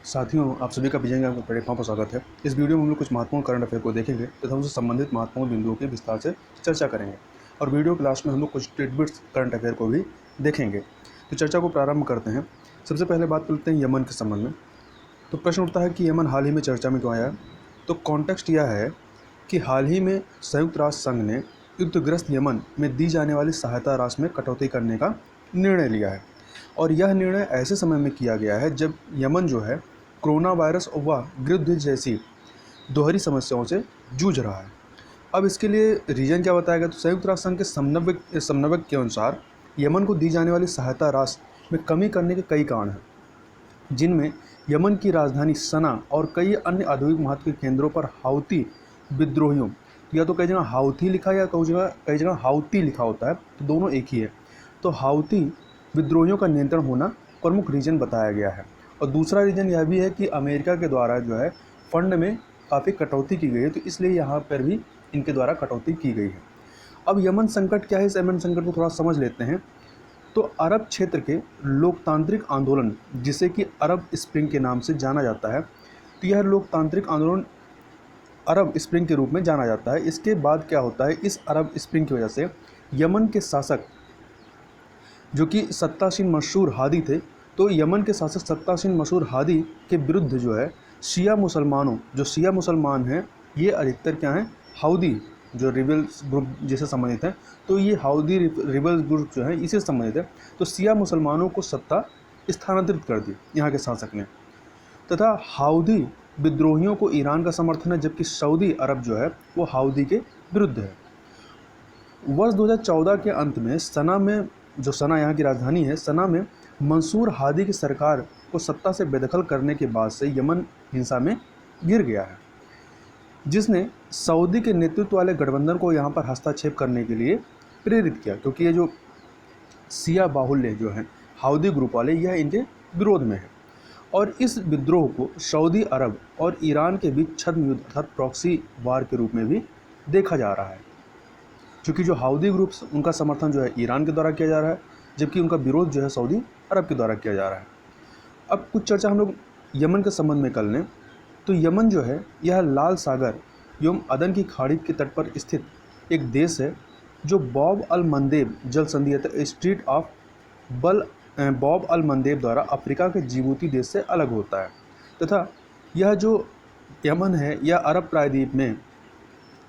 साथियों, आप सभी का विजय ज्ञान प्लेटफॉर्म पर स्वागत है। इस वीडियो में हम लोग कुछ महत्वपूर्ण करंट अफेयर को देखेंगे तथा उनसे संबंधित महत्वपूर्ण बिंदुओं के विस्तार से चर्चा करेंगे और वीडियो के लास्ट में हम लोग कुछ टिडबिट्स करंट अफेयर को भी देखेंगे। तो चर्चा को प्रारंभ करते हैं। सबसे पहले बात करते हैं यमन के संबंध में। तो प्रश्न उठता है कि यमन हाल ही में चर्चा में क्यों आया। तो कॉन्टेक्स्ट यह है कि हाल ही में संयुक्त राष्ट्र संघ ने युद्धग्रस्त यमन में दी जाने वाली सहायता राशि में कटौती करने का निर्णय लिया है और यह निर्णय ऐसे समय में किया गया है जब यमन जो है कोरोना वायरस व गृह जैसी दोहरी समस्याओं से जूझ रहा है। अब इसके लिए रीजन क्या बताया गया। तो संयुक्त राष्ट्र संघ के समन्वयक के अनुसार यमन को दी जाने वाली सहायता राशि में कमी करने के कई कारण हैं, जिनमें यमन की राजधानी सना और कई अन्य औद्योगिक महत्व के केंद्रों पर हाउती विद्रोहियों, या तो कई जगह हाउथी लिखा है या कई जगह हाउती लिखा होता है, तो दोनों एक ही है। तो हाउती विद्रोहियों का नियंत्रण होना प्रमुख रीजन बताया गया है। और दूसरा रीजन यह भी है कि अमेरिका के द्वारा जो है फंड में काफ़ी कटौती की गई है, तो इसलिए यहाँ पर भी इनके द्वारा कटौती की गई है। अब यमन संकट क्या है, इस यमन संकट को थोड़ा समझ लेते हैं। तो अरब क्षेत्र के लोकतांत्रिक आंदोलन, जिसे कि अरब स्प्रिंग के नाम से जाना जाता है, तो यह लोकतांत्रिक आंदोलन अरब स्प्रिंग के रूप में जाना जाता है। इसके बाद क्या होता है, इस अरब स्प्रिंग की वजह से यमन के शासक जो कि सत्तासीन मशहूर हादी थे, तो यमन के शासक सत्तासीन मशहूर हादी के विरुद्ध जो है शिया मुसलमान हैं, ये अधिकतर क्या हैं, हाउदी जो रिबल्स ग्रुप जिससे संबंधित हैं, तो ये हाउदी रिबल्स ग्रुप जो है इसी से संबंधित है। तो शिया मुसलमानों को सत्ता स्थानांतरित कर दी यहाँ के शासक ने, तथा हाउदी विद्रोहियों को ईरान का समर्थन है, जबकि सऊदी अरब जो है वो हाउदी के विरुद्ध है। वर्ष 2014 के अंत में सना यहाँ की राजधानी है, सना में मंसूर हादी की सरकार को सत्ता से बेदखल करने के बाद से यमन हिंसा में गिर गया है, जिसने सऊदी के नेतृत्व वाले गठबंधन को यहाँ पर हस्तक्षेप करने के लिए प्रेरित किया, क्योंकि ये जो शिया बाहुल्य जो है हाउदी ग्रुप वाले, यह इनके विरोध में है। और इस विद्रोह को सऊदी अरब और ईरान के बीच छद्म युद्ध अर्थात प्रॉक्सी वार के रूप में भी देखा जा रहा है, क्योंकि जो हाउदी ग्रुप्स उनका समर्थन जो है ईरान के द्वारा किया जा रहा है, जबकि उनका विरोध जो है सऊदी अरब के द्वारा किया जा रहा है। अब कुछ चर्चा हम लोग यमन के संबंध में कर लें। तो यमन जो है यह लाल सागर एवं अदन की खाड़ी के तट पर स्थित एक देश है, जो बॉब अल मंदेब जल संधि स्ट्रीट ऑफ बॉब अल मंदेब द्वारा अफ्रीका के जिबूती देश से अलग होता है, तथा यह जो यमन है यह अरब प्रायद्वीप में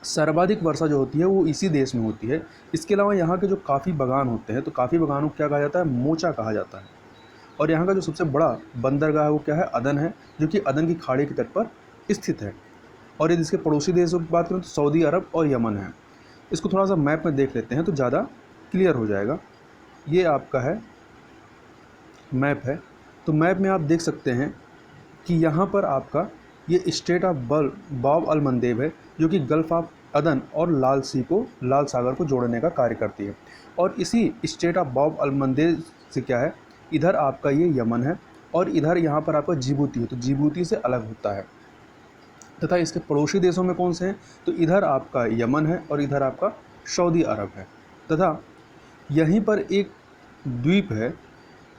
सर्वाधिक वर्षा जो होती है वो इसी देश में होती है। इसके अलावा यहाँ के जो काफ़ी बागान होते हैं, तो काफ़ी बागानों को क्या कहा जाता है, मोचा कहा जाता है। और यहाँ का जो सबसे बड़ा बंदरगाह है वो क्या है, अदन है, जो कि अदन की खाड़ी के तट पर स्थित है। और यदि इसके पड़ोसी देशों की बात करें तो सऊदी अरब और यमन है। इसको थोड़ा सा मैप में देख लेते हैं तो ज़्यादा क्लियर हो जाएगा। ये आपका है मैप है, तो मैप में आप देख सकते हैं कि यहाँ पर आपका ये स्टेट ऑफ बॉब अल मंदेब है, जो कि गल्फ ऑफ अदन और लाल सागर को जोड़ने का कार्य करती है। और इसी स्टेट ऑफ बॉब अल मंदेब से क्या है, इधर आपका ये यमन है और इधर यहाँ पर आपका जिबूती है, तो जिबूती से अलग होता है। तथा इसके पड़ोसी देशों में कौन से हैं, तो इधर आपका यमन है और इधर आपका सऊदी अरब है। तथा यहीं पर एक द्वीप है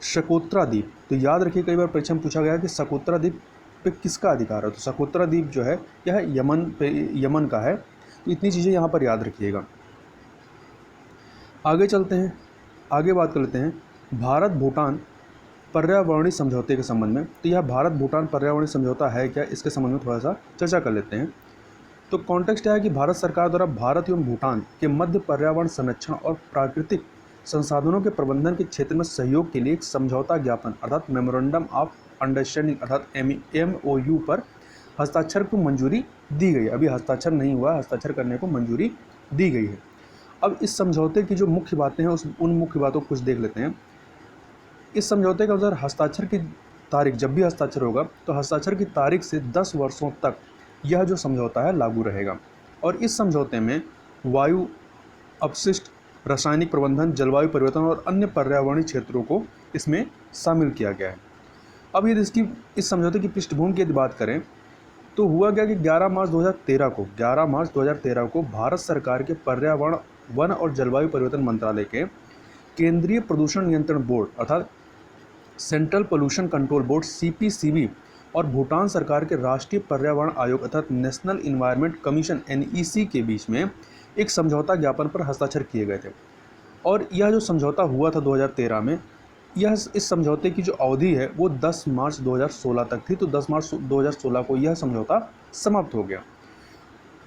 शकोत्रा द्वीप। तो याद रखिए, कई बार परीक्षा में पूछा गया कि शकोत्रा द्वीप पे किसका अधिकार है, तो शकोत्रा द्वीप जो है यह यमन का है। तो इतनी चीज़ें यहाँ पर याद रखिएगा। आगे चलते हैं, आगे बात कर लेते हैं भारत भूटान पर्यावरणीय समझौते के संबंध में। तो यह भारत भूटान पर्यावरणीय समझौता है क्या, इसके संबंध में थोड़ा सा चर्चा कर लेते हैं। तो कॉन्टेक्स्ट क्या है कि भारत सरकार द्वारा भारत एवं भूटान के मध्य पर्यावरण संरक्षण और प्राकृतिक संसाधनों के प्रबंधन के क्षेत्र में सहयोग के लिए एक समझौता ज्ञापन अर्थात मेमोरेंडम ऑफ अंडरस्टैंडिंग अर्थात MOU पर हस्ताक्षर को मंजूरी दी गई है। अभी हस्ताक्षर नहीं हुआ, हस्ताक्षर करने को मंजूरी दी गई है। अब इस समझौते की जो मुख्य बातें हैं उन मुख्य बातों को कुछ देख लेते हैं। इस समझौते के अनुसार हस्ताक्षर की तारीख, जब भी हस्ताक्षर होगा तो हस्ताक्षर की तारीख से 10 वर्षों तक यह जो समझौता है लागू रहेगा। और इस समझौते में वायु अपशिष्ट, रासायनिक प्रबंधन, जलवायु परिवर्तन और अन्य पर्यावरणीय क्षेत्रों को इसमें शामिल किया गया है। अब यदि इस समझौते की पृष्ठभूमि की यदि बात करें तो हुआ गया कि 11 मार्च 2013 को भारत सरकार के पर्यावरण, वन और जलवायु परिवर्तन मंत्रालय के केंद्रीय प्रदूषण नियंत्रण बोर्ड अर्थात central pollution control board CPCB और भूटान सरकार के राष्ट्रीय पर्यावरण आयोग अर्थात नेशनल इन्वायरमेंट कमीशन NEC के बीच में एक समझौता ज्ञापन पर हस्ताक्षर किए गए थे। और यह जो समझौता हुआ था 2013 में, यह इस समझौते की जो अवधि है वो 10 मार्च 2016 तक थी। तो 10 मार्च 2016 को यह समझौता समाप्त हो गया।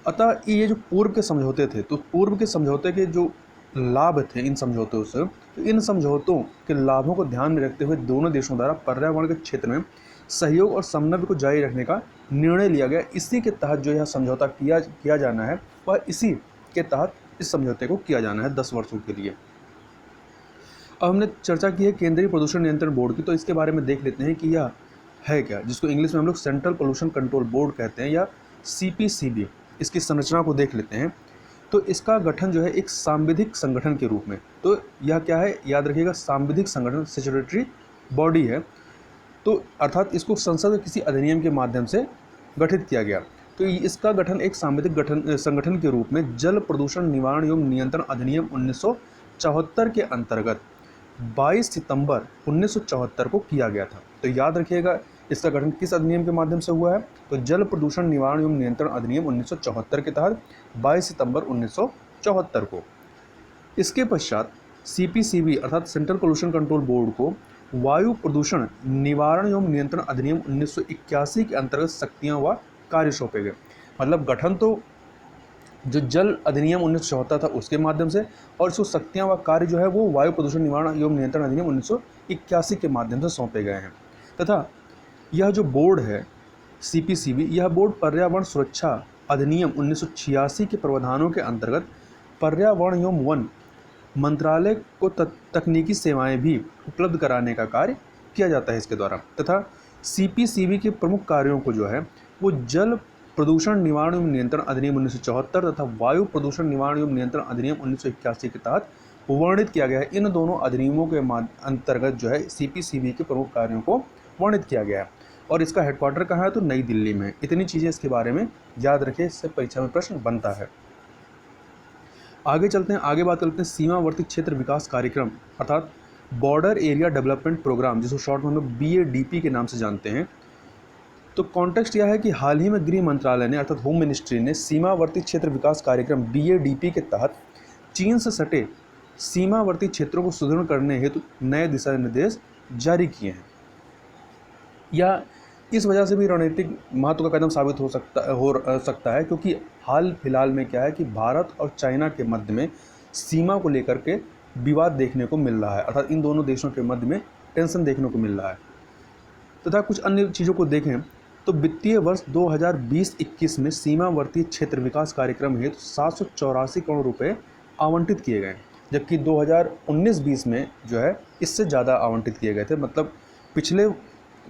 अतः ये जो पूर्व के समझौते थे, तो पूर्व के समझौते के जो लाभ थे इन समझौतों से, तो इन समझौतों के लाभों को ध्यान में रखते हुए दोनों देशों द्वारा पर्यावरण के क्षेत्र में सहयोग और समन्वय को जारी रखने का निर्णय लिया गया। इसी के तहत जो यह समझौता किया जाना है, वह इसी के तहत इस समझौते को किया जाना है 10 वर्षों के लिए। अब हमने चर्चा की है केंद्रीय प्रदूषण नियंत्रण बोर्ड की, तो इसके बारे में देख लेते हैं कि यह है क्या, जिसको इंग्लिश में हम लोग सेंट्रल पोल्यूशन कंट्रोल बोर्ड कहते हैं या CPCB। इसकी संरचना को देख लेते हैं। तो इसका गठन जो है एक सांविधिक संगठन के रूप में, तो यह क्या है याद रखिएगा, सांविधिक संगठन, स्टैट्यूटरी बॉडी है। तो अर्थात इसको संसद के किसी अधिनियम के माध्यम से गठित किया गया। तो इसका गठन एक सांविधिक संगठन के रूप में जल प्रदूषण निवारण एवं नियंत्रण अधिनियम 1974 के अंतर्गत 22 सितंबर 1974 को किया गया था। तो याद रखिएगा इसका गठन किस अधिनियम के माध्यम से हुआ है, तो जल प्रदूषण निवारण एवं नियंत्रण अधिनियम 1974 के तहत 22 सितंबर 1974 को। इसके पश्चात CPCB अर्थात सेंट्रल पोल्यूशन कंट्रोल बोर्ड को वायु प्रदूषण निवारण एवं नियंत्रण अधिनियम 1981 के अंतर्गत शक्तियाँ व कार्य सौंपे गए। मतलब गठन तो जो जल अधिनियम 1974 था उसके माध्यम से, और इसको शक्तियाँ व कार्य जो है वो वायु प्रदूषण निवारण एवं नियंत्रण अधिनियम 1981 के माध्यम से सौंपे गए हैं। तथा यह जो बोर्ड है CPCB, यह बोर्ड पर्यावरण सुरक्षा अधिनियम 1986 के प्रावधानों के अंतर्गत पर्यावरण एवं वन मंत्रालय को तकनीकी सेवाएं भी उपलब्ध कराने का कार्य किया जाता है इसके द्वारा। तथा CPCB के प्रमुख कार्यों को जो है वो जल प्रदूषण निवारण एवं नियंत्रण अधिनियम 1974 तथा वायु प्रदूषण निवारण एवं नियंत्रण अधिनियम 1981 के तहत वर्णित किया गया है। इन दोनों अधिनियमों के अंतर्गत जो है CPCB के प्रमुख कार्यों को वर्णित किया गया है। और इसका हेडक्वार्टर कहाँ है, तो नई दिल्ली में। इतनी चीज़ें इसके बारे में याद रखें, इससे परीक्षा में प्रश्न बनता है। आगे चलते हैं, आगे बात करते हैं सीमावर्ती क्षेत्र विकास कार्यक्रम अर्थात बॉर्डर एरिया डेवलपमेंट प्रोग्राम, जिसको शॉर्ट में हम लोग BADP के नाम से जानते हैं। तो कॉन्टेक्स्ट यह है कि हाल ही में गृह मंत्रालय ने अर्थात होम मिनिस्ट्री ने सीमावर्ती क्षेत्र विकास कार्यक्रम BADP के तहत चीन से सटे सीमावर्ती क्षेत्रों को सुदृढ़ करने हेतु नए दिशा निर्देश जारी किए हैं। या इस वजह से भी रणनीतिक महत्व का कदम साबित हो सकता है क्योंकि हाल फिलहाल में क्या है कि भारत और चाइना के मध्य में सीमा को लेकर के विवाद देखने को मिल रहा है, अर्थात इन दोनों देशों के मध्य में टेंशन देखने को मिल रहा है। तथा कुछ अन्य चीज़ों को देखें तो वित्तीय वर्ष 2020-21 में सीमावर्ती क्षेत्र विकास कार्यक्रम हेतु 784 करोड़ रुपये आवंटित किए गए, जबकि 2019-20 में जो है इससे ज़्यादा आवंटित किए गए थे। मतलब पिछले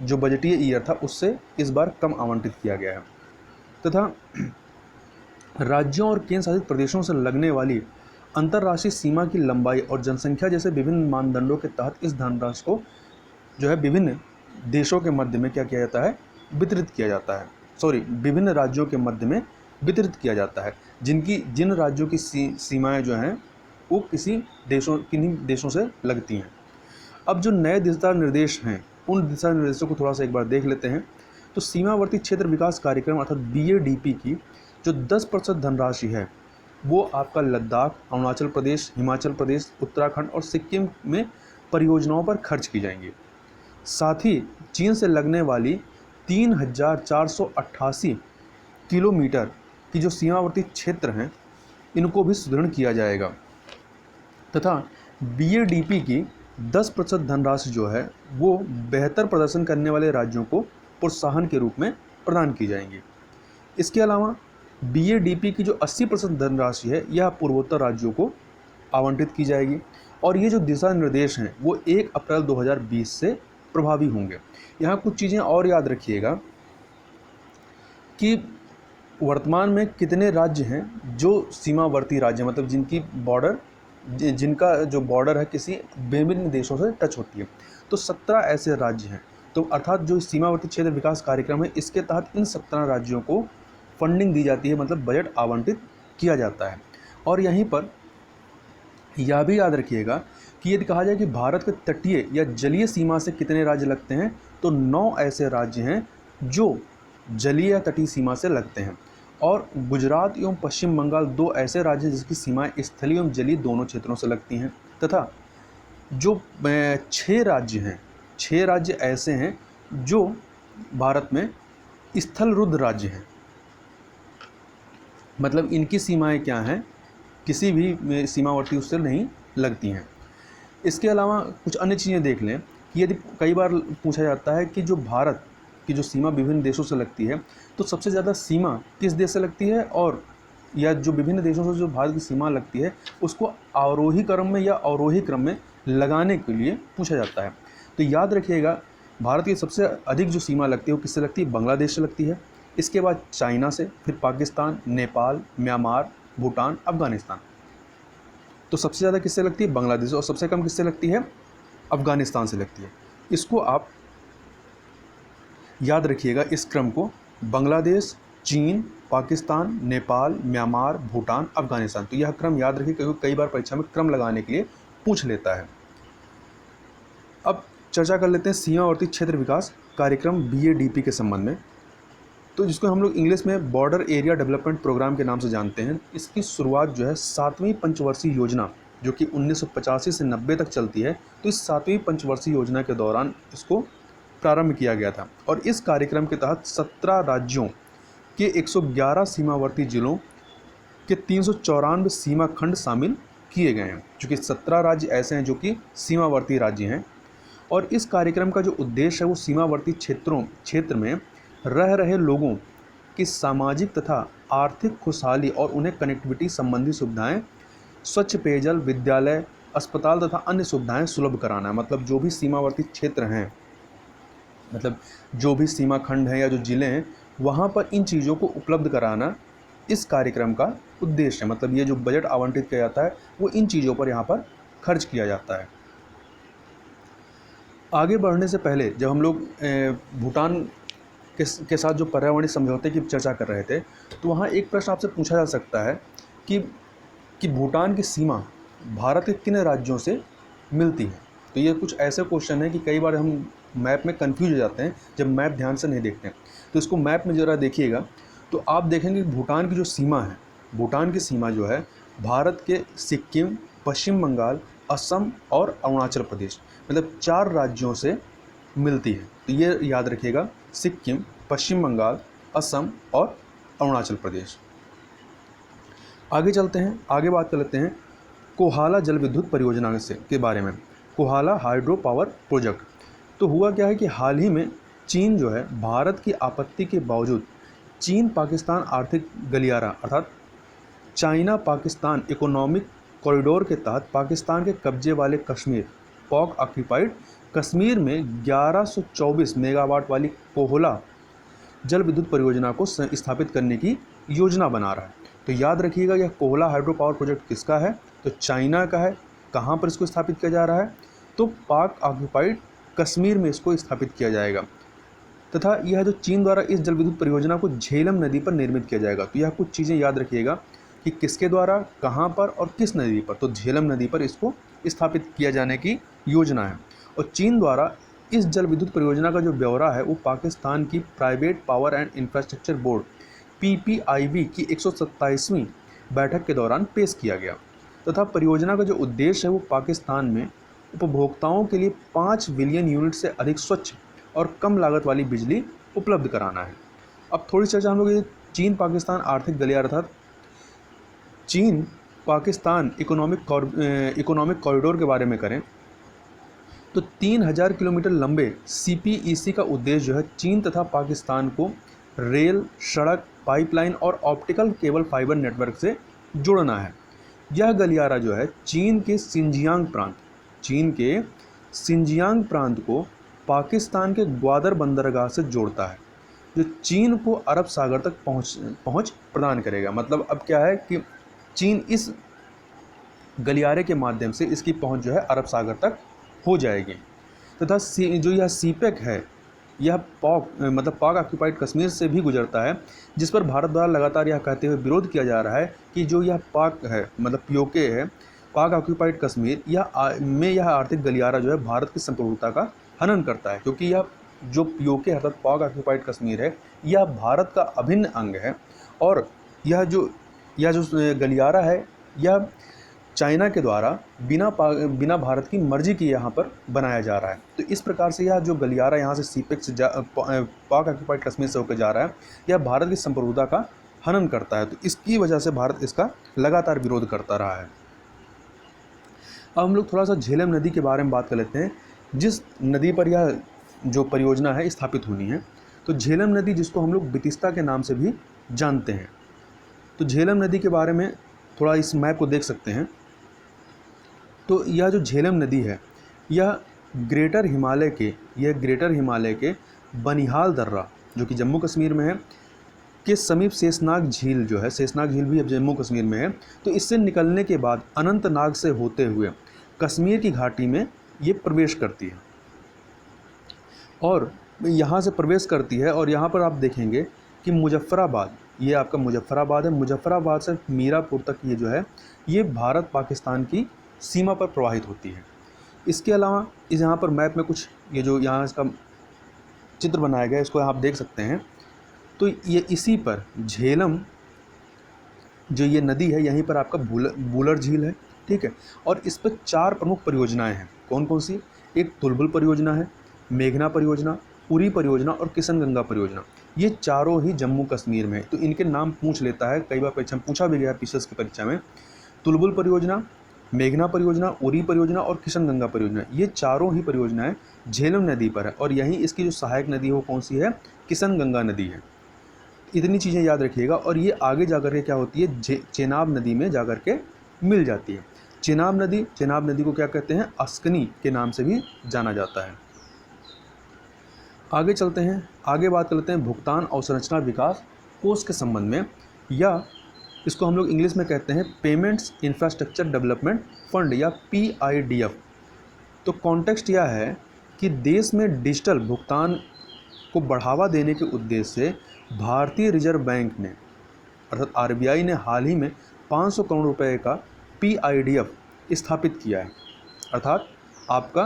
जो बजटीय ईयर था उससे इस बार कम आवंटित किया गया है। तथा राज्यों और केंद्र शासित प्रदेशों से लगने वाली अंतर्राष्ट्रीय सीमा की लंबाई और जनसंख्या जैसे विभिन्न मानदंडों के तहत इस धनराशि को जो है विभिन्न देशों के मध्य में क्या किया जाता है, वितरित किया जाता है। विभिन्न राज्यों के मध्य में वितरित किया जाता है, जिन राज्यों की सीमाएं जो हैं वो किन्हीं देशों से लगती हैं। अब जो नए दिशा निर्देश हैं उन दिशा निर्देशों को थोड़ा सा एक बार देख लेते हैं। तो सीमावर्ती क्षेत्र विकास कार्यक्रम अर्थात BADP की जो 10% धनराशि है वो आपका लद्दाख, अरुणाचल प्रदेश, हिमाचल प्रदेश, उत्तराखंड और सिक्किम में परियोजनाओं पर खर्च की जाएंगी। साथ ही चीन से लगने वाली 3488 किलोमीटर की जो सीमावर्ती क्षेत्र हैं इनको भी सुदृढ़ किया जाएगा। तथा BADP की 10% धनराशि जो है वो बेहतर प्रदर्शन करने वाले राज्यों को प्रोत्साहन के रूप में प्रदान की जाएंगी। इसके अलावा BADP की जो 80% धनराशि है यह पूर्वोत्तर राज्यों को आवंटित की जाएगी। और ये जो दिशा निर्देश हैं वो 1 अप्रैल 2020 से प्रभावी होंगे। यहाँ कुछ चीज़ें और याद रखिएगा कि वर्तमान में कितने राज्य हैं जो सीमावर्ती राज्य, मतलब जिनका जो बॉर्डर है किसी विभिन्न देशों से टच होती है, तो 17 ऐसे राज्य हैं। तो अर्थात जो सीमावर्ती क्षेत्र विकास कार्यक्रम है इसके तहत इन 17 राज्यों को फंडिंग दी जाती है, मतलब बजट आवंटित किया जाता है। और यहीं पर यह भी याद रखिएगा कि यदि कहा जाए कि भारत के तटीय या जलीय सीमा से कितने राज्य लगते हैं, तो 9 ऐसे राज्य हैं जो जलीय या तटीय सीमा से लगते हैं, और गुजरात एवं पश्चिम बंगाल दो ऐसे राज्य हैं जिसकी सीमाएं स्थलीय एवं जलीय दोनों क्षेत्रों से लगती हैं। तथा जो 6 राज्य हैं, 6 राज्य ऐसे हैं जो भारत में स्थल रुद्ध राज्य हैं, मतलब इनकी सीमाएं क्या हैं, किसी भी सीमावर्ती उससे नहीं लगती हैं। इसके अलावा कुछ अन्य चीज़ें देख लें कि यदि कई बार पूछा जाता है कि जो भारत की जो सीमा विभिन्न देशों से लगती है, तो सबसे ज़्यादा सीमा किस देश से लगती है, और या जो विभिन्न देशों से जो भारत की सीमा लगती है उसको आरोही क्रम में या अवरोही क्रम में लगाने के लिए पूछा जाता है। तो याद रखिएगा, भारत की सबसे अधिक जो सीमा लगती है वो किससे लगती है, बांग्लादेश से लगती है। इसके बाद चाइना से, फिर पाकिस्तान, नेपाल, म्यांमार, भूटान, अफगानिस्तान। तो सबसे ज़्यादा किससे लगती है, बांग्लादेश, और सबसे कम किससे लगती है, अफगानिस्तान से लगती है। इसको आप याद रखिएगा, इस क्रम को, बांग्लादेश, चीन, पाकिस्तान, नेपाल, म्यांमार, भूटान, अफगानिस्तान। तो यह क्रम याद रखिए क्योंकि कई बार परीक्षा में क्रम लगाने के लिए पूछ लेता है। अब चर्चा कर लेते हैं सीमावर्ती क्षेत्र विकास कार्यक्रम BADP के संबंध में। तो जिसको हम लोग इंग्लिश में बॉर्डर एरिया डेवलपमेंट प्रोग्राम के नाम से जानते हैं। इसकी शुरुआत जो है 7वीं पंचवर्षीय योजना, जो कि 1985 से 90 तक चलती है, तो इस 7वीं पंचवर्षीय योजना के दौरान इसको प्रारंभ किया गया था। और इस कार्यक्रम के तहत 17 राज्यों के 111 सीमावर्ती जिलों के 394 सीमा खंड शामिल किए गए हैं, जो कि 17 राज्य ऐसे हैं जो कि सीमावर्ती राज्य हैं। और इस कार्यक्रम का जो उद्देश्य है वो सीमावर्ती क्षेत्र में रह रहे लोगों की सामाजिक तथा आर्थिक खुशहाली और उन्हें कनेक्टिविटी संबंधी सुविधाएं, स्वच्छ पेयजल, विद्यालय, अस्पताल तथा अन्य सुविधाएं सुलभ कराना है। मतलब जो भी सीमावर्ती क्षेत्र हैं, मतलब जो भी सीमा खंड हैं या जो ज़िले हैं, वहाँ पर इन चीज़ों को उपलब्ध कराना इस कार्यक्रम का उद्देश्य है। मतलब ये जो बजट आवंटित किया जाता है वो इन चीज़ों पर यहाँ पर खर्च किया जाता है। आगे बढ़ने से पहले जब हम लोग भूटान के साथ जो पर्यावरणीय समझौते की चर्चा कर रहे थे, तो वहाँ एक प्रश्न आपसे पूछा जा सकता है कि भूटान की सीमा भारत के किन राज्यों से मिलती है। तो ये कुछ ऐसे क्वेश्चन है कि कई बार हम मैप में कंफ्यूज हो जाते हैं जब मैप ध्यान से नहीं देखते हैं। तो इसको मैप में ज़रा देखिएगा तो आप देखेंगे भूटान की जो सीमा है, भूटान की सीमा जो है भारत के सिक्किम, पश्चिम बंगाल, असम और अरुणाचल प्रदेश, मतलब 4 राज्यों से मिलती है। तो ये याद रखिएगा, सिक्किम, पश्चिम बंगाल, असम और अरुणाचल प्रदेश। आगे चलते हैं, आगे बात कर लेते हैं कोहाला जल विद्युत परियोजना के बारे में। Kohala hydro power project. तो हुआ क्या है कि हाल ही में चीन जो है, भारत की आपत्ति के बावजूद चीन पाकिस्तान आर्थिक गलियारा अर्थात चाइना पाकिस्तान इकोनॉमिक कॉरिडोर के तहत पाकिस्तान के कब्जे वाले कश्मीर, पॉक ऑक्यूपाइड कश्मीर में 1124 मेगावाट वाली कोहला जल विद्युत परियोजना को स्थापित करने की योजना बना रहा है। तो याद रखिएगा, यह कोहला हाइड्रो पावर प्रोजेक्ट किसका है, तो चाइना का है। कहाँ पर इसको स्थापित किया जा रहा है, तो पाक ऑक्यूपाइड कश्मीर में इसको स्थापित किया जाएगा। तथा यह जो चीन द्वारा इस जल विद्युत परियोजना को झेलम नदी पर निर्मित किया जाएगा। तो यह कुछ चीज़ें याद रखिएगा कि किसके द्वारा, कहाँ पर और किस नदी पर। तो झेलम नदी पर इसको स्थापित किया जाने की योजना है। और चीन द्वारा इस जल विद्युत परियोजना का जो ब्यौरा है वो पाकिस्तान की private power and infrastructure board PPIB की 127वीं बैठक के दौरान पेश किया गया। तथा परियोजना का जो उद्देश्य है वो पाकिस्तान में उपभोक्ताओं के लिए 5 बिलियन यूनिट से अधिक स्वच्छ और कम लागत वाली बिजली उपलब्ध कराना है। अब थोड़ी चर्चा हम लोग चीन पाकिस्तान आर्थिक गलियारा अर्थात चीन पाकिस्तान इकोनॉमिक कॉरिडोर के बारे में करें तो 3000 किलोमीटर लंबे CPEC का उद्देश्य जो है चीन तथा पाकिस्तान को रेल, सड़क, पाइपलाइन और ऑप्टिकल केबल फाइबर नेटवर्क से जोड़ना है। यह गलियारा जो है चीन के सिंजियांग प्रांत को पाकिस्तान के ग्वादर बंदरगाह से जोड़ता है, जो चीन को अरब सागर तक पहुंच प्रदान करेगा। मतलब अब क्या है कि चीन इस गलियारे के माध्यम से इसकी पहुंच जो है अरब सागर तक हो जाएगी। तथा जो यह सीपेक है, यह पाक ऑक्यूपाइड कश्मीर से भी गुजरता है, जिस पर भारत द्वारा लगातार यह कहते हुए विरोध किया जा रहा है कि जो यह पाक है, मतलब POK है, पाक ऑक्यूपाइड कश्मीर, यह आर्थिक गलियारा जो है भारत की संप्रभुता का हनन करता है, क्योंकि यह जो पीओके अर्थात पाक ऑक्यूपाइड कश्मीर है, यह भारत का अभिन्न अंग है और यह जो गलियारा है यह चाइना के द्वारा बिना भारत की मर्जी के यहाँ पर बनाया जा रहा है। तो इस प्रकार से यह जो गलियारा यहाँ से सीपेक से पाक ऑक्यूपाइड कश्मीर से होकर जा रहा है, यह भारत की संप्रभुता का हनन करता है। तो इसकी वजह से भारत इसका लगातार विरोध करता रहा है। अब हम लोग थोड़ा सा झेलम नदी के बारे में बात कर लेते हैं, जिस नदी पर यह जो परियोजना है स्थापित होनी है। तो झेलम नदी, जिसको हम लोग बितिस्ता के नाम से भी जानते हैं, तो झेलम नदी के बारे में थोड़ा इस मैप को देख सकते हैं। तो यह जो झेलम नदी है यह ग्रेटर हिमालय के बनिहाल दर्रा, जो कि जम्मू कश्मीर में है, के समीप शेषनाग झील जो है, शेषनाग झील भी अब जम्मू कश्मीर में है, तो इससे निकलने के बाद अनंतनाग से होते हुए कश्मीर की घाटी में ये प्रवेश करती है और यहाँ से प्रवेश करती है। और यहाँ पर आप देखेंगे कि मुजफ्फराबाद, ये आपका मुजफ्फराबाद है, मुजफ्फराबाद से मीरापुर तक ये जो है ये भारत पाकिस्तान की सीमा पर प्रवाहित होती है। इसके अलावा इस यहाँ पर मैप में कुछ ये जो यहाँ इसका चित्र बनाया गया है, इसको आप देख सकते हैं। तो ये इसी पर झेलम जो ये नदी है, यहीं पर आपका बूलर झील है, ठीक है। और इस पर 4 प्रमुख परियोजनाएं हैं। कौन कौन सी? एक तुलबुल परियोजना है, मेघना परियोजना, उरी परियोजना और किशनगंगा परियोजना। ये चारों ही जम्मू कश्मीर में है। तो इनके नाम पूछ लेता है, कई बार परीक्षा में पूछा भी गया पीसीएस की परीक्षा में। तुलबुल परियोजना, मेघना परियोजना, उरी परियोजना और किशनगंगा परियोजना, ये चारों ही परियोजनाएं झेलम नदी पर है। और यहीं इसकी जो सहायक नदी है वो कौन सी है? किशनगंगा नदी है। इतनी चीज़ें याद रखिएगा। और ये आगे जाकर के क्या होती है? चेनाब नदी में जाकर के मिल जाती है। चेनाब नदी को क्या कहते हैं? अस्कनी के नाम से भी जाना जाता है। आगे चलते हैं, आगे बात कर लेते हैं भुगतान अवसंरचना विकास कोष के संबंध में, या इसको हम लोग इंग्लिश में कहते हैं पेमेंट्स इंफ्रास्ट्रक्चर डेवलपमेंट फंड या PIDF। तो कॉन्टेक्स्ट यह है कि देश में डिजिटल भुगतान को बढ़ावा देने के उद्देश्य से भारतीय रिजर्व बैंक ने अर्थात RBI ने हाल ही में 500 करोड़ रुपए का PIDF स्थापित किया है, अर्थात आपका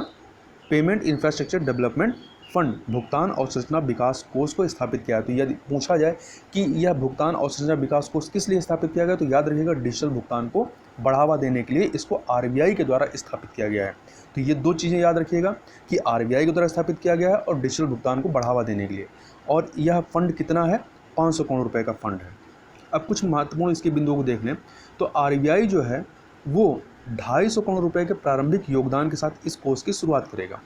पेमेंट इंफ्रास्ट्रक्चर डेवलपमेंट फंड, भुगतान अवसंरचना विकास कोष को स्थापित किया है। तो यदि पूछा जाए कि यह भुगतान अवसंरचना विकास कोष किस लिए स्थापित किया गया, तो याद रखिएगा डिजिटल भुगतान को बढ़ावा देने के लिए इसको RBI के द्वारा स्थापित किया गया है। तो ये 2 चीज़ें याद रखिएगा कि RBI के द्वारा स्थापित किया गया है और डिजिटल भुगतान को बढ़ावा देने के लिए। और यह फंड कितना है? 500 करोड़ रुपये का फंड है। अब कुछ महत्वपूर्ण इसके बिंदुओं को देख लें तो RBI जो है वो 250 करोड़ रुपये के प्रारंभिक योगदान के साथ इस कोष की शुरुआत करेगा,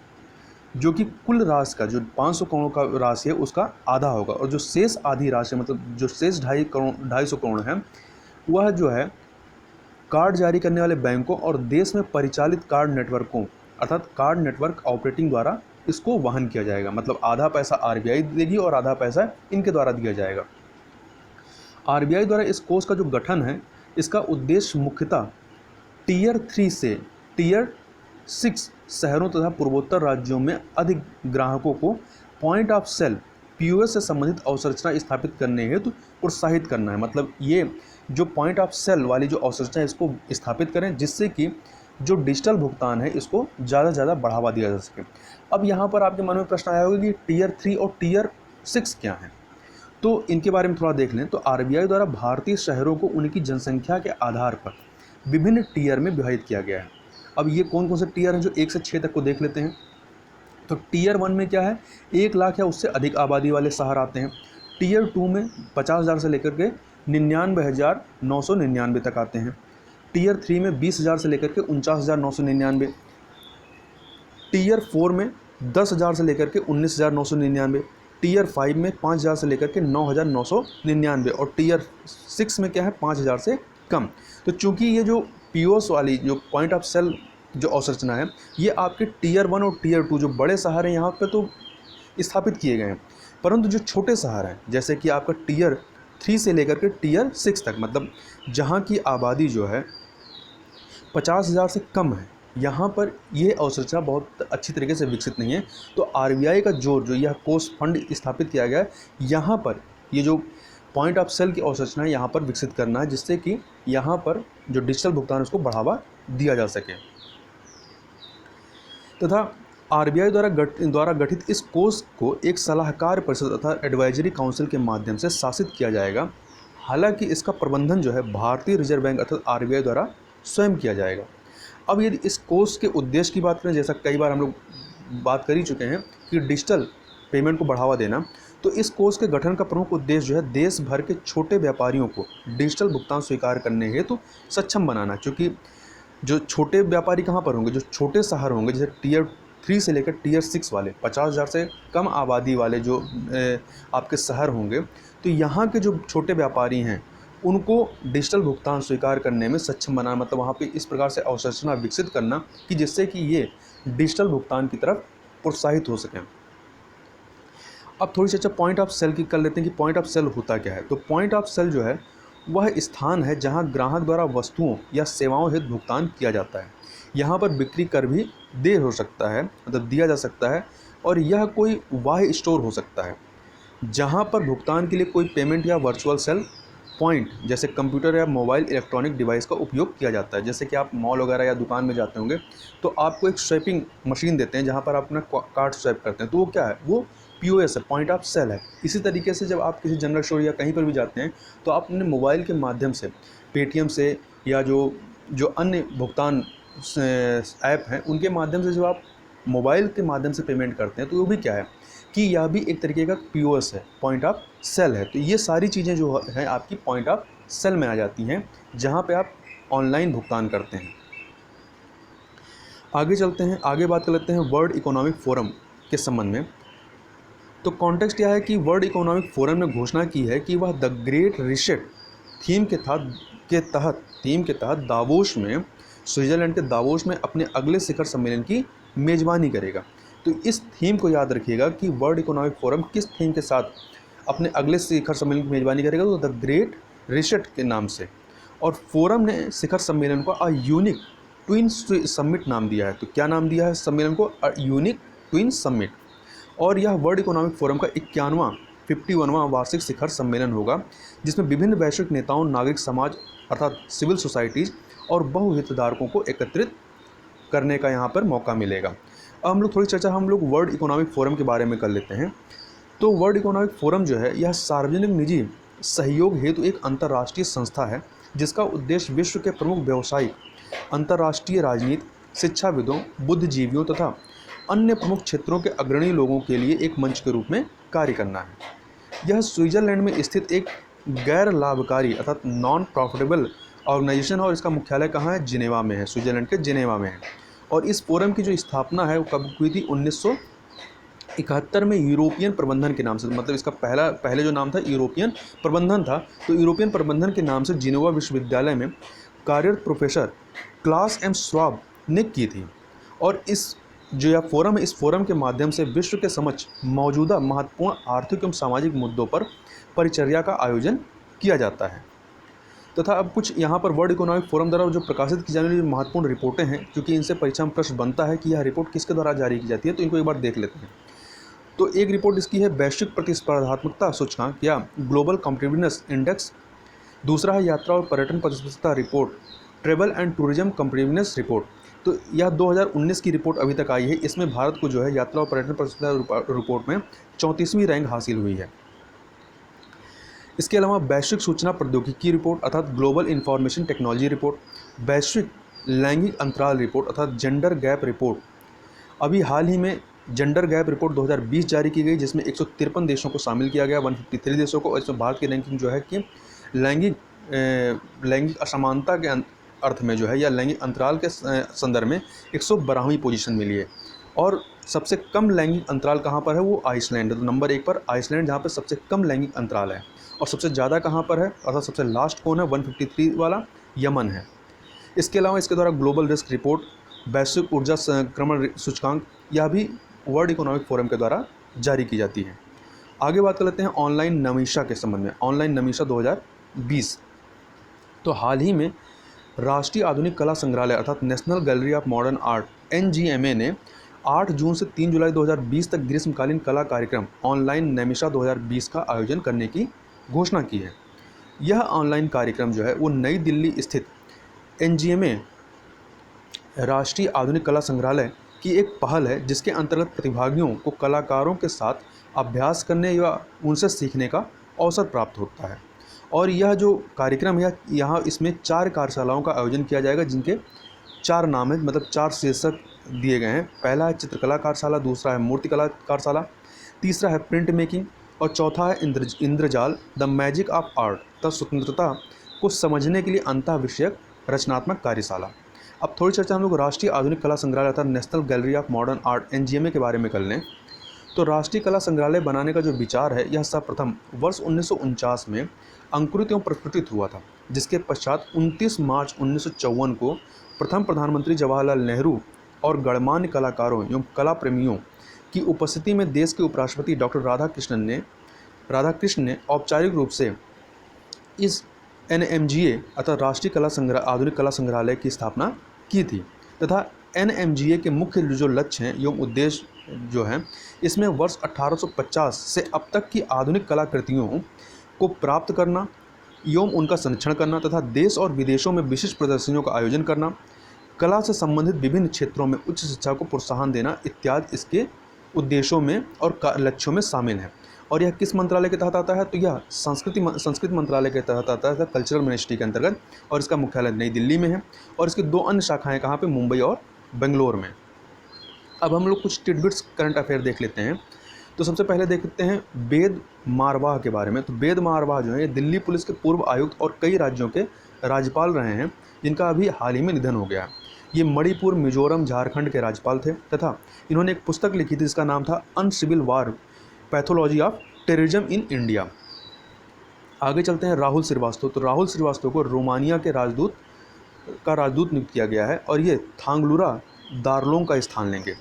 जो कि कुल राशि का जो 500 करोड़ का राशि है उसका आधा होगा। और जो शेष आधी राशि मतलब जो शेष 250 करोड़ है वह जो है कार्ड जारी करने वाले बैंकों और देश में परिचालित कार्ड नेटवर्कों अर्थात कार्ड नेटवर्क ऑपरेटिंग द्वारा इसको वहन किया जाएगा। मतलब आधा पैसा RBI देगी और आधा पैसा इनके द्वारा दिया जाएगा। RBI द्वारा इस कोष का जो गठन है इसका उद्देश्य मुख्यतः टियर 3 से टियर 6 शहरों तथा पूर्वोत्तर राज्यों में अधिक ग्राहकों को पॉइंट ऑफ सेल POS से संबंधित अवसंरचना स्थापित करने हेतु प्रोत्साहित करना है। मतलब ये जो पॉइंट ऑफ सेल वाली जो अवसंरचना है इसको स्थापित करें, जिससे कि जो डिजिटल भुगतान है इसको ज़्यादा से ज़्यादा बढ़ावा दिया जा सके। अब यहाँ पर आपके मन में प्रश्न आया होगा कि टियर 3 और टियर 6 क्या है, तो इनके बारे में थोड़ा देख लें। तो RBI द्वारा भारतीय शहरों को उनकी जनसंख्या के आधार पर विभिन्न टियर में विभाजित किया गया है। अब ये कौन कौन से टियर हैं जो 1 से 6 तक को देख लेते हैं। तो टियर 1 में क्या है? 1 लाख या उससे अधिक आबादी वाले शहर आते हैं। टियर 2 में 50,000 से लेकर के 99,999 तक आते हैं। टियर 3 में 20,000 से लेकर के 49,999। टियर 4 में 10,000 से लेकर के 19,999। टियर 5 में 5,000 से लेकर के 9,999 और टियर 6 में क्या है? 5,000 से कम। तो चूंकि ये जो POS वाली जो पॉइंट ऑफ सेल जो अवसंरचना है ये आपके टियर 1 और टियर 2 जो बड़े शहर हैं यहाँ पे तो स्थापित किए गए हैं, परंतु जो छोटे शहर हैं जैसे कि आपका टियर 3 से लेकर के टियर 6 तक, मतलब जहाँ की आबादी जो है 50,000 से कम है, यहाँ पर यह अवसंरचना बहुत अच्छी तरीके से विकसित नहीं है। तो RBI का जो यह कोष फंड स्थापित किया गया है यहाँ पर ये जो पॉइंट ऑफ सेल की अवसंरचना है यहाँ पर विकसित करना है, जिससे कि यहाँ पर जो डिजिटल भुगतान है उसको बढ़ावा दिया जा सके। तथा आरबीआई द्वारा गठित इस कोष को एक सलाहकार परिषद तथा एडवाइजरी काउंसिल के माध्यम से शासित किया जाएगा। हालांकि इसका प्रबंधन जो है भारतीय रिजर्व बैंक अर्थात आरबीआई द्वारा स्वयं किया जाएगा। अब यदि इस कोष के उद्देश्य की बात करें, जैसा कई बार हम लोग बात कर ही चुके हैं कि डिजिटल पेमेंट को बढ़ावा देना, तो इस कोष के गठन का प्रमुख उद्देश्य जो है देश भर के छोटे व्यापारियों को डिजिटल भुगतान स्वीकार करने हेतु सक्षम बनाना। क्योंकि जो छोटे व्यापारी कहाँ पर होंगे, जो छोटे शहर होंगे, जैसे टियर 3 से लेकर टियर 6 वाले 50,000 से कम आबादी वाले जो आपके शहर होंगे, तो यहाँ के जो छोटे व्यापारी हैं उनको डिजिटल भुगतान स्वीकार करने में सक्षम बनाना, मतलब वहाँ पे इस प्रकार से अवसंरचना विकसित करना कि जिससे कि ये डिजिटल भुगतान की तरफ प्रोत्साहित हो सकें। अब थोड़ी सी अच्छा पॉइंट ऑफ सेल की कर लेते हैं कि पॉइंट ऑफ सेल होता क्या है। तो पॉइंट ऑफ सेल जो है वह स्थान है जहां ग्राहक द्वारा वस्तुओं या सेवाओं हेतु भुगतान किया जाता है। यहां पर बिक्री कर भी देर हो सकता है, मतलब दिया जा सकता है, और यह कोई बाह्य स्टोर हो सकता है जहां पर भुगतान के लिए कोई पेमेंट या वर्चुअल सेल पॉइंट जैसे कंप्यूटर या मोबाइल इलेक्ट्रॉनिक डिवाइस का उपयोग किया जाता है। जैसे कि आप मॉल वगैरह या दुकान में जाते होंगे तो आपको एक स्वैपिंग मशीन देते हैं जहां पर आप अपना कार्ड स्वैप करते हैं, तो वो क्या है, वो पीओएस है, पॉइंट ऑफ सेल है। इसी तरीके से जब आप किसी जनरल स्टोर या कहीं पर भी जाते हैं तो आप अपने मोबाइल के माध्यम से पेटीएम से या जो अन्य भुगतान ऐप हैं उनके माध्यम से जब आप मोबाइल के माध्यम से पेमेंट करते हैं तो वो भी क्या है कि यह भी एक तरीके का पीओएस है, पॉइंट ऑफ सेल है। तो ये सारी चीज़ें जो हैं आपकी पॉइंट ऑफ सेल में आ जाती हैं जहाँ पे आप ऑनलाइन भुगतान करते हैं। आगे चलते हैं, आगे बात कर लेते हैं वर्ल्ड इकोनॉमिक फोरम के संबंध में। तो कॉन्टेक्स्ट क्या है कि वर्ल्ड इकोनॉमिक फोरम ने घोषणा की है कि वह द ग्रेट रीसेट थीम के तहत दावोस में, स्विट्ज़रलैंड के दावोस में अपने अगले शिखर सम्मेलन की मेज़बानी करेगा। तो इस थीम को याद रखिएगा कि वर्ल्ड इकोनॉमिक फोरम किस थीम के साथ अपने अगले शिखर सम्मेलन की मेज़बानी करेगा, तो द ग्रेट रीसेट के नाम से। और फोरम ने शिखर सम्मेलन को अ यूनिक ट्विन समिट नाम दिया है। तो क्या नाम दिया है सम्मेलन को, अ यूनिक ट्विन समिट। और यह वर्ल्ड इकोनॉमिक फोरम का 51वां वार्षिक शिखर सम्मेलन होगा जिसमें विभिन्न वैश्विक नेताओं, नागरिक समाज अर्थात सिविल सोसाइटीज़ और बहुहितधारकों को एकत्रित करने का यहाँ पर मौका मिलेगा। अब हम लोग थोड़ी चर्चा वर्ल्ड इकोनॉमिक फोरम के बारे में कर लेते हैं। तो वर्ल्ड इकोनॉमिक फोरम जो है यह सार्वजनिक निजी सहयोग हेतु एक अंतर्राष्ट्रीय संस्था है जिसका उद्देश्य विश्व के प्रमुख व्यावसायिक, अंतर्राष्ट्रीय राजनीति, शिक्षाविदों, बुद्धिजीवियों तथा अन्य प्रमुख क्षेत्रों के अग्रणी लोगों के लिए एक मंच के रूप में कार्य करना है। यह स्विट्ज़रलैंड में स्थित एक गैर लाभकारी अर्थात नॉन प्रॉफिटेबल ऑर्गेनाइजेशन है और इसका मुख्यालय कहाँ है, जिनेवा में है, स्विट्ज़रलैंड के जिनेवा में है। और इस फोरम की जो स्थापना है वो कब हुई थी, 1971 में यूरोपियन प्रबंधन के नाम से, मतलब इसका पहले जो नाम था यूरोपियन प्रबंधन था, तो यूरोपियन प्रबंधन के नाम से जिनेवा विश्वविद्यालय में कार्यरत प्रोफेसर क्लास एम श्वाब ने की थी। और इस जो यह फोरम है, इस फोरम के माध्यम से विश्व के समक्ष मौजूदा महत्वपूर्ण आर्थिक एवं सामाजिक मुद्दों पर परिचर्या का आयोजन किया जाता है। तथा अब कुछ यहाँ पर वर्ल्ड इकोनॉमिक फोरम द्वारा जो प्रकाशित की जाने वाली महत्वपूर्ण रिपोर्टें हैं, क्योंकि इनसे परीक्षा में प्रश्न बनता है कि यह रिपोर्ट किसके द्वारा जारी की जाती है, तो इनको एक बार देख लेते हैं। तो एक रिपोर्ट इसकी है वैश्विक प्रतिस्पर्धात्मकता सूचकांक या ग्लोबल कॉम्पिटिटिवनेस इंडेक्स। दूसरा है यात्रा और पर्यटन प्रतिस्पर्धा report, travel and tourism competitiveness report. तो यह 2019 की रिपोर्ट अभी तक आई है। इसमें भारत को जो है यात्रा और पर्यटन प्रतिस्पर्धा रिपोर्ट में 34वीं रैंक हासिल हुई है। इसके अलावा वैश्विक सूचना प्रौद्योगिकी रिपोर्ट अर्थात ग्लोबल इंफॉर्मेशन टेक्नोलॉजी रिपोर्ट, वैश्विक लैंगिक अंतराल रिपोर्ट अर्थात जेंडर गैप रिपोर्ट। अभी हाल ही में जेंडर गैप रिपोर्ट 2020 जारी की गई जिसमें 153 देशों को शामिल किया गया, 153 देशों को। और इसमें भारत की रैंकिंग जो है कि लैंगिक असमानता के अर्थ में जो है या लैंगिक अंतराल के संदर्भ में 112वीं पोजीशन मिली है। और सबसे कम लैंगिक अंतराल कहाँ पर है, वो आइसलैंड है। तो नंबर 1 पर आइसलैंड जहाँ पर सबसे कम लैंगिक अंतराल है। और सबसे ज़्यादा कहाँ पर है अर्थात सबसे लास्ट कौन है, 153 वाला यमन है। इसके अलावा इसके द्वारा ग्लोबल रिस्क रिपोर्ट, वैश्विक ऊर्जा संक्रमण सूचकांक, यह भी वर्ल्ड इकोनॉमिक फोरम के द्वारा जारी की जाती है। आगे बात कर लेते हैं ऑनलाइन नमीशा के संबंध में। ऑनलाइन नमीशा 2020। तो हाल ही में राष्ट्रीय आधुनिक कला संग्रहालय अर्थात national gallery of modern art NGMA ने 8 जून से 3 जुलाई 2020 तक ग्रीष्मकालीन कला कार्यक्रम ऑनलाइन नमीशा 2020 का आयोजन करने की घोषणा की है। यह ऑनलाइन कार्यक्रम जो है वो नई दिल्ली स्थित एनजीएमए राष्ट्रीय आधुनिक कला संग्रहालय की एक पहल है जिसके अंतर्गत प्रतिभागियों को कलाकारों के साथ अभ्यास करने या उनसे सीखने का अवसर प्राप्त होता है। और यह जो कार्यक्रम है यहाँ इसमें 4 कार्यशालाओं का आयोजन किया जाएगा, जिनके 4 नाम हैं, मतलब 4 शीर्षक दिए गए हैं। पहला है चित्रकला कार्यशाला, दूसरा है मूर्तिकला कार्यशाला, तीसरा है प्रिंट मेकिंग और चौथा है इंद्रजाल द मैजिक ऑफ आर्ट तथा स्वतंत्रता को समझने के लिए अंतः विषयक रचनात्मक कार्यशाला। अब थोड़ी चर्चा हम लोग राष्ट्रीय आधुनिक कला संग्रहालय अर्थात national gallery of modern art NGMA के बारे में कर लें। तो राष्ट्रीय कला संग्रहालय बनाने का जो विचार है यह सर्वप्रथम वर्ष 1949 में अंकुरित एवं प्रस्फुटित हुआ था, जिसके पश्चात 29 मार्च 1954 को प्रथम प्रधानमंत्री जवाहरलाल नेहरू और गणमान्य कलाकारों एवं कला प्रेमियों की उपस्थिति में देश के उपराष्ट्रपति डॉक्टर राधाकृष्ण ने औपचारिक रूप से इस NMGA अर्थात राष्ट्रीय आधुनिक कला संग्रहालय की स्थापना की थी तथा NMGA के मुख्य जो लक्ष्य हैं एवं उद्देश्य जो हैं इसमें वर्ष 1850 से अब तक की आधुनिक कलाकृतियों को प्राप्त करना एवं उनका संरक्षण करना तथा देश और विदेशों में विशिष्ट प्रदर्शनियों का आयोजन करना, कला से संबंधित विभिन्न क्षेत्रों में उच्च शिक्षा को प्रोत्साहन देना इत्यादि इसके उद्देश्यों में और लक्ष्यों में शामिल है। और यह किस मंत्रालय के तहत आता है? तो यह संस्कृति मंत्रालय के तहत आता है, कल्चरल मिनिस्ट्री के अंतर्गत, और इसका मुख्यालय नई दिल्ली में है और इसकी 2 अन्य शाखाएं कहाँ पे? मुंबई और बेंगलोर में। अब हम लोग कुछ टिडबिट्स करंट अफेयर देख लेते हैं। तो सबसे पहले देखते हैं वेद मारवाह के बारे में। तो वेद मारवाह जो है दिल्ली पुलिस के पूर्व आयुक्त और कई राज्यों के राज्यपाल रहे हैं, जिनका अभी हाल ही में निधन हो गया। ये मणिपुर, मिजोरम, झारखंड के राज्यपाल थे तथा इन्होंने एक पुस्तक लिखी थी जिसका नाम था uncivil war pathology of terrorism in India. आगे चलते हैं राहुल श्रीवास्तव। तो राहुल श्रीवास्तव को रोमानिया के राजदूत नियुक्त किया गया है और ये थांगलुरा दार्लोंग का स्थान लेंगे।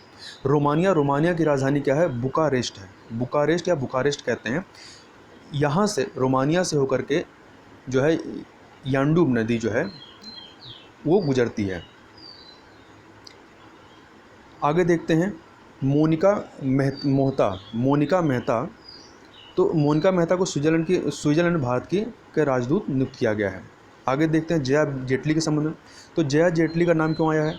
रोमानिया की राजधानी क्या है? बुकारेस्ट है। बुकारेस्ट या बुखारेस्ट कहते हैं। यहाँ से रोमानिया से होकर के जो है यांडूब नदी जो है वो गुजरती है। आगे देखते हैं मोनिका मेहता। तो मोनिका मेहता को स्विट्जरलैंड भारत के राजदूत नियुक्त किया गया है। आगे देखते हैं जया जेटली के संबंध में। तो जया जेटली का नाम क्यों आया है?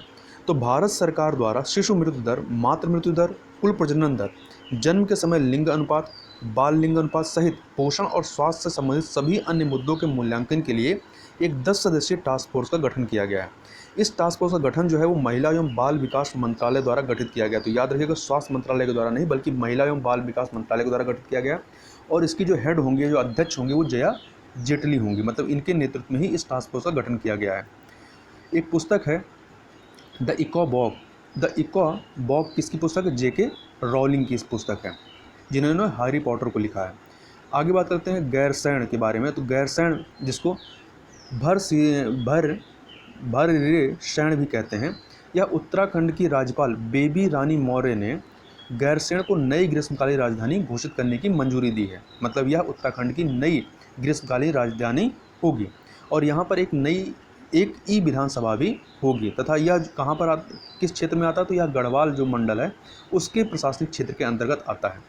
तो भारत सरकार द्वारा शिशु मृत्यु दर, मातृ मृत्यु दर, कुल प्रजनन दर, जन्म के समय लिंग अनुपात, बाल लिंग अनुपात सहित पोषण और स्वास्थ्य से संबंधित सभी अन्य मुद्दों के मूल्यांकन के लिए एक 10 सदस्यीय टास्क फोर्स का गठन किया गया है। इस टास्क फोर्स का गठन जो है वो महिला एवं बाल विकास मंत्रालय द्वारा गठित किया गया। तो याद रखिएगा, स्वास्थ्य मंत्रालय के द्वारा नहीं बल्कि महिला एवं बाल विकास मंत्रालय के द्वारा गठित किया गया। और इसकी जो हेड होंगी, जो अध्यक्ष होंगे, वो जया जेटली होंगी। मतलब इनके नेतृत्व में ही इस टास्क फोर्स का गठन किया गया है। एक पुस्तक है द इकोबॉग। द इकोबॉग किसकी पुस्तक है? JK रॉलिंग की इस पुस्तक है, जिन्होंने हैरी पॉटर को लिखा है। आगे बात करते हैं गैरसैंण के बारे में। तो गैरसैंण जिसको भरसैंण भी कहते हैं, यह उत्तराखंड की राज्यपाल बेबी रानी मौर्य ने गैरसैंण को नई ग्रीष्मकालीन राजधानी घोषित करने की मंजूरी दी है। मतलब यह उत्तराखंड की नई ग्रीष्मकालीन राजधानी होगी और यहाँ पर एक ई विधानसभा भी होगी तथा यह कहाँ पर किस क्षेत्र में आता है? तो यह गढ़वाल जो मंडल है उसके प्रशासनिक क्षेत्र के अंतर्गत आता है।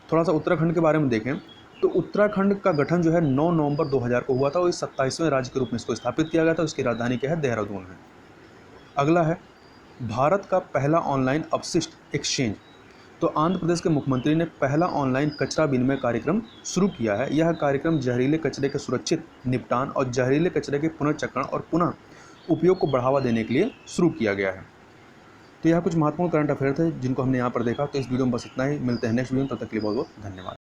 थोड़ा सा उत्तराखंड के बारे में देखें तो उत्तराखंड का गठन जो है 9 नवंबर 2000 को हुआ था और इस 27वें राज्य के रूप में इसको स्थापित किया गया था। उसकी राजधानी क्या है? देहरादून है। अगला है भारत का पहला ऑनलाइन अपशिष्ट एक्सचेंज। तो आंध्र प्रदेश के मुख्यमंत्री ने पहला ऑनलाइन कचरा विनिमय कार्यक्रम शुरू किया है। यह कार्यक्रम जहरीले कचरे के सुरक्षित निपटान और जहरीले कचरे के पुनर्चक्रण और पुनः उपयोग को बढ़ावा देने के लिए शुरू किया गया है। तो यह कुछ महत्वपूर्ण करंट अफेयर थे जिनको हमने यहाँ पर देखा। तो इस वीडियो में बस इतना ही। मिलते हैं नेक्स्ट वीडियो में, तब तक के लिए बहुत बहुत धन्यवाद।